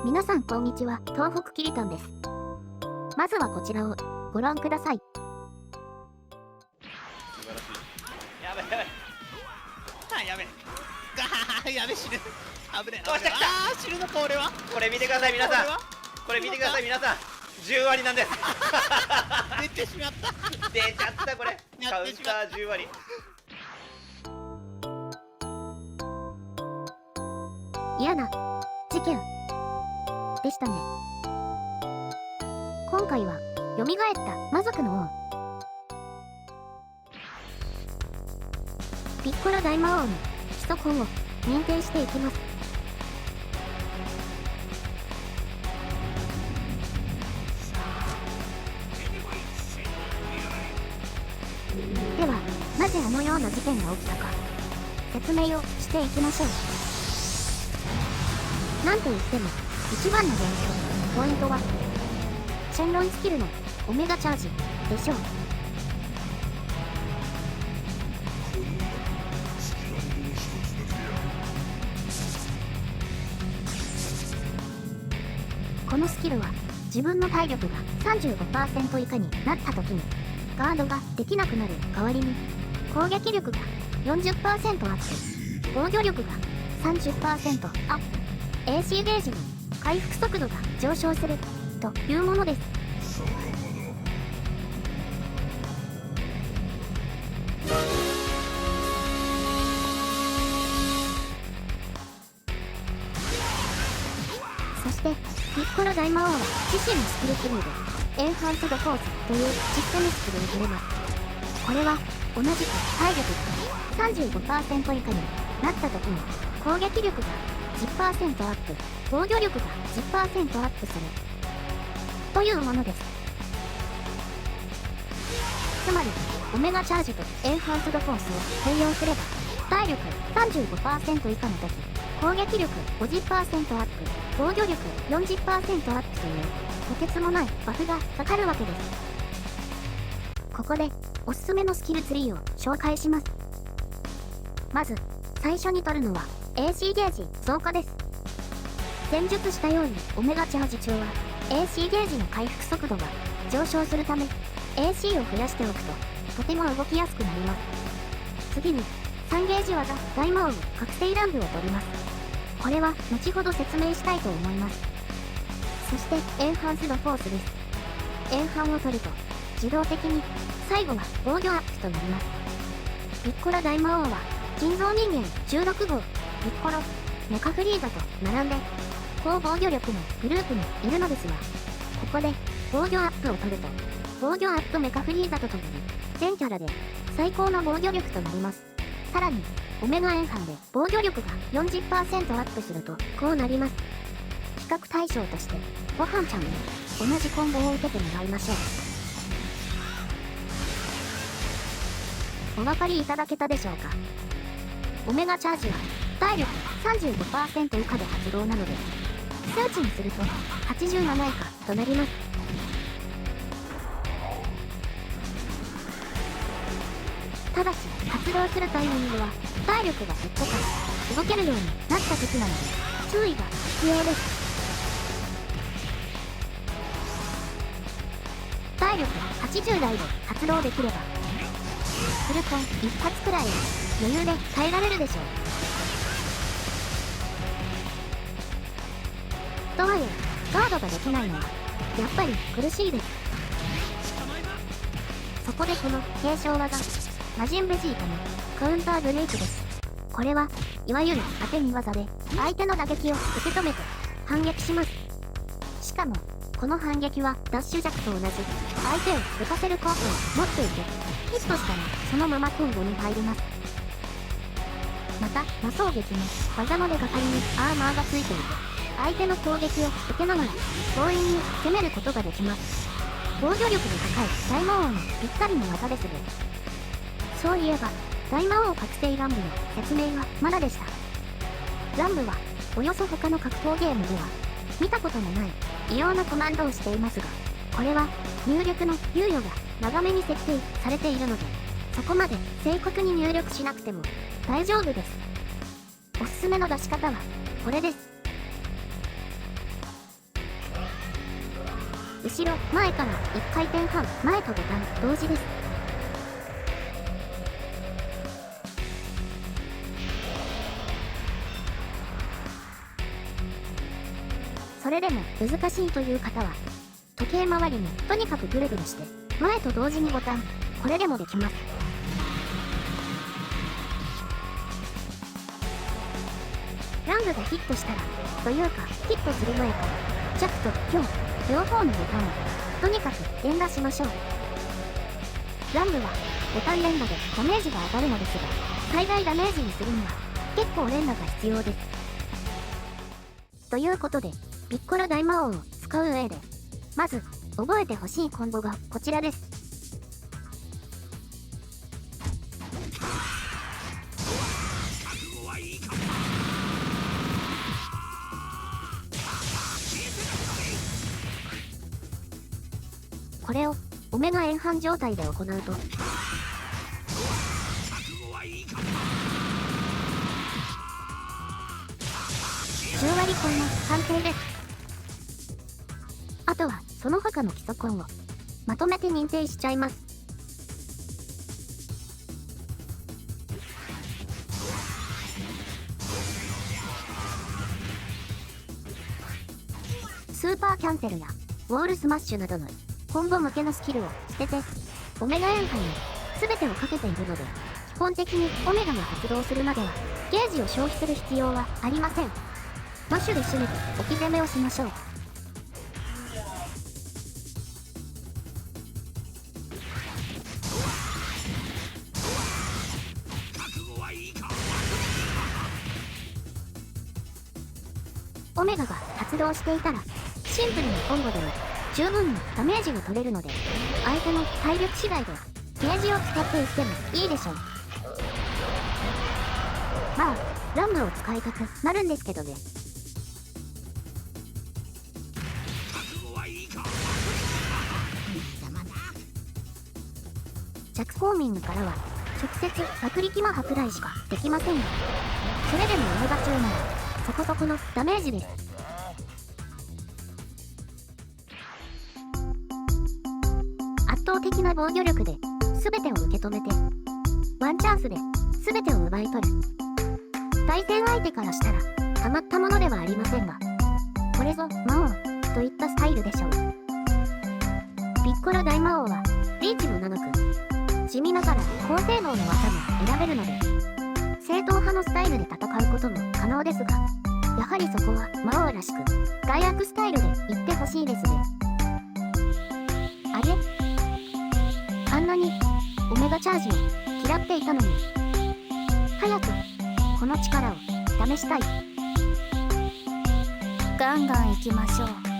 皆さんこんにちは、東北キリタンです。まずはこちらをご覧ください。素晴らしい。やべやべ。あ、やべ。やべ、死ぬ。危ねえ。おっしゃ来た。あー、死ぬのか俺は。これ見てください皆さん。これ見てください皆さん。10割なんです。出てしまった。出ちゃったこれ。カウンター10割。嫌な事件でしたね。今回は蘇った魔族の王ピッコロ大魔王の基礎根を認定していきます。ではなぜあのような事件が起きたか説明をしていきましょう。なんといっても一番の現象ポイントはシェンロンスキルのオメガチャージでしょう。このスキルは自分の体力が 35% 以下になった時にガードができなくなる代わりに攻撃力が 40% アップ、防御力が 30% アップ、AC ゲージの回復速度が上昇するというものです。そしてピッコロ大魔王は自身のスキルツリーでエンハンスドフォースというシステムスキルを入れます。これは同じく体力が 35% 以下になった時に攻撃力が 10% アップ、防御力が 10% アップするというものです。つまりオメガチャージとエンハンスドフォースを併用すれば体力 35% 以下の時攻撃力 50% アップ、防御力 40% アップというとてつもないバフがかかるわけです。ここでおすすめのスキルツリーを紹介します。まず最初に取るのは AC ゲージ増加です。前述したようにオメガチャージ中は AC ゲージの回復速度が上昇するため AC を増やしておくととても動きやすくなります。次に3ゲージ技大魔王覚醒乱舞を取ります。これは後ほど説明したいと思います。そしてエンハンスドフォースです。エンハンを取ると自動的に最後は防御アップとなります。ピッコロ大魔王は金蔵人間16号ピッコロメカフリーザと並んで高防御力のグループにいるのですが、ここで防御アップを取ると防御アップメカフリーザとともに全キャラで最高の防御力となります。さらにオメガエンハンで防御力が 40% アップするとこうなります。比較対象としてごはんちゃんに同じコンボを受けてもらいましょう。お分かりいただけたでしょうか。オメガチャージは体力 35% 以下で発動なので数値にすると87以下となります。ただし発動するタイミングは体力が減ってから動けるようになった時なので注意が必要です。体力80台で発動できればフルコン一発くらいは余裕で耐えられるでしょう。とはいえガードができないのはやっぱり苦しいです。そこでこの継承技魔人ベジータのカウンターブレイクです。これはいわゆる当て身技で相手の打撃を受け止めて反撃します。しかもこの反撃はダッシュ弱と同じ相手を浮かせる効果を持っていてヒットしたらそのままコンボに入ります。また魔双撃の技の出がかりにアーマーがついていて相手の攻撃を受けながら強引に攻めることができます。防御力の高い大魔王にぴったりの技ですね。そういえば大魔王覚醒乱舞の説明はまだでした。乱舞はおよそ他の格闘ゲームでは見たことのない異様なコマンドをしていますが、これは入力の猶予が長めに設定されているのでそこまで正確に入力しなくても大丈夫です。おすすめの出し方はこれです。後ろ、前から1回転半、前とボタン同時です。それでも難しいという方は、時計回りにとにかくぐるぐるして、前と同時にボタン、これでもできます。ラングがヒットしたら、というか、ヒットする前から、ジャックと強、両方のボタンを、とにかく連打しましょう。ラングは、ボタン連打でダメージが当たるのですが、最大ダメージにするには、結構連打が必要です。ということで、ピッコロ大魔王を使う上で、まず、覚えてほしいコンボがこちらです。これをオメガ円盤状態で行うと、10割コンの完成です。あとはその他の基礎コンをまとめて認定しちゃいます。スーパーキャンセルやウォールスマッシュなどのコンボ向けのスキルを捨てて、オメガ円盤に全てをかけているので、基本的にオメガが発動するまではゲージを消費する必要はありません。マッシュで締めて置き攻めをしましょう。オメガが発動していたら、シンプルなコンボでも十分にダメージが取れるので、相手の体力次第でゲージを使っていってもいいでしょう。まあ、ラングを使いたくなるんですけどね。ジャックフォーミングからは直接爆力魔破くらいしかできませんが、それでもオメガ中ならそこそこのダメージです。圧倒的な防御力で全てを受け止めて、ワンチャンスで全てを奪い取る。対戦相手からしたらたまったものではありませんが、これぞ魔王といったスタイルでしょう。ピッコロ大魔王はリーチも長く、地味ながら高性能の技も選べるので、正統派のスタイルで戦うことも可能ですが、やはりそこは魔王らしく外悪スタイルでいってほしいですね。あれ？あんなにオメガチャージを嫌っていたのに、早くこの力を試したい。ガンガン行きましょう。